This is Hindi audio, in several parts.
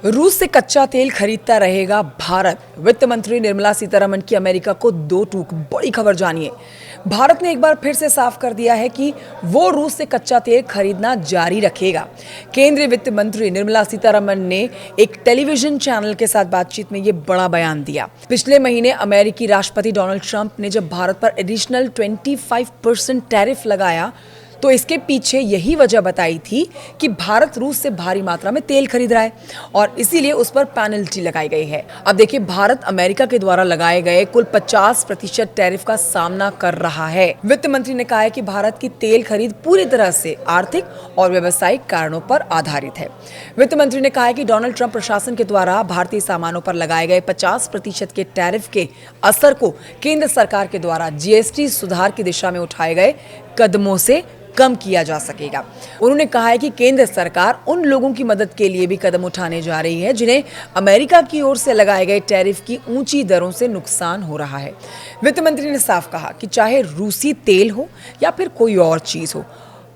रूस से कच्चा तेल खरीदता रहेगा भारत। वित्त मंत्री निर्मला सीतारमण की अमेरिका को दो टूक। बड़ी खबर जानिए। भारत ने एक बार फिर से साफ कर दिया है कि वो रूस से कच्चा तेल खरीदना जारी रखेगा। केंद्रीय वित्त मंत्री निर्मला सीतारमण ने एक टेलीविजन चैनल के साथ बातचीत में ये बड़ा बयान दिया। पिछले महीने अमेरिकी राष्ट्रपति डोनाल्ड ट्रंप ने जब भारत पर एडिशनल 25% टैरिफ लगाया तो इसके पीछे यही वजह बताई थी कि भारत रूस से भारी मात्रा में तेल खरीद रहा है और इसीलिए उस पर पेनल्टी लगाई गई है। अब देखिए, भारत अमेरिका के द्वारा लगाए गए कुल 50% टैरिफ का सामना कर रहा है। वित्त मंत्री ने कहा है कि भारत की तेल खरीद पूरी तरह से आर्थिक और व्यावसायिक कारणों पर आधारित है। वित्त मंत्री ने कहा है कि डोनाल्ड ट्रंप प्रशासन के द्वारा भारतीय सामानों पर लगाए गए 50% के टैरिफ के असर को केंद्र सरकार के द्वारा जीएसटी सुधार की दिशा में उठाए गए कदमों से कम किया जा सकेगा। उन्होंने कहा है कि केंद्र सरकार उन लोगों की मदद के लिए भी कदम उठाने जा रही है जिन्हें अमेरिका की ओर से लगाए गए टैरिफ की ऊंची दरों से नुकसान हो रहा है। वित्त मंत्री ने साफ कहा कि चाहे रूसी तेल हो या फिर कोई और चीज हो,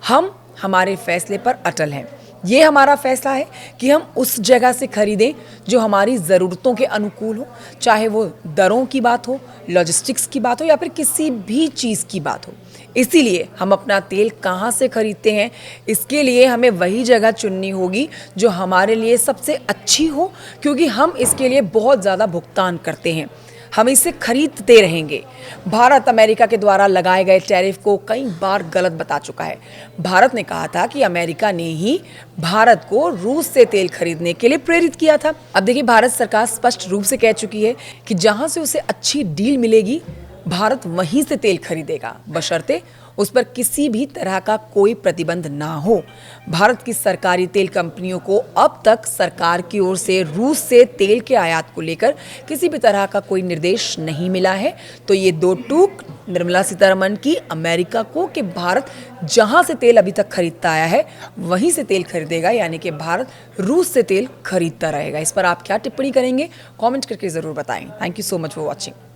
हम हमारे फैसले पर अटल हैं। ये हमारा फैसला है कि हम उस जगह से खरीदें जो हमारी ज़रूरतों के अनुकूल हो, चाहे वो दरों की बात हो, लॉजिस्टिक्स की बात हो या फिर किसी भी चीज़ की बात हो। इसीलिए हम अपना तेल कहाँ से खरीदते हैं, इसके लिए हमें वही जगह चुननी होगी जो हमारे लिए सबसे अच्छी हो, क्योंकि हम इसके लिए बहुत ज़्यादा भुगतान करते हैं। हम इसे खरीदते रहेंगे। भारत अमेरिका के द्वारा लगाए गए टैरिफ को कई बार गलत बता चुका है। भारत ने कहा था कि अमेरिका ने ही भारत को रूस से तेल खरीदने के लिए प्रेरित किया था। अब देखिए, भारत सरकार स्पष्ट रूप से कह चुकी है कि जहां से उसे अच्छी डील मिलेगी, भारत वहीं से तेल खरीदेगा, बशर्ते उस पर किसी भी तरह का कोई प्रतिबंध ना हो। भारत की सरकारी तेल कंपनियों को अब तक सरकार की ओर से रूस से तेल के आयात को लेकर किसी भी तरह का कोई निर्देश नहीं मिला है। तो ये दो टूक निर्मला सीतारमण की अमेरिका को कि भारत जहां से तेल अभी तक खरीदता आया है वहीं से तेल खरीदेगा, यानी कि भारत रूस से तेल खरीदता रहेगा। इस पर आप क्या टिप्पणी करेंगे, कमेंट करके जरूर बताएं। Thank you so much for watching.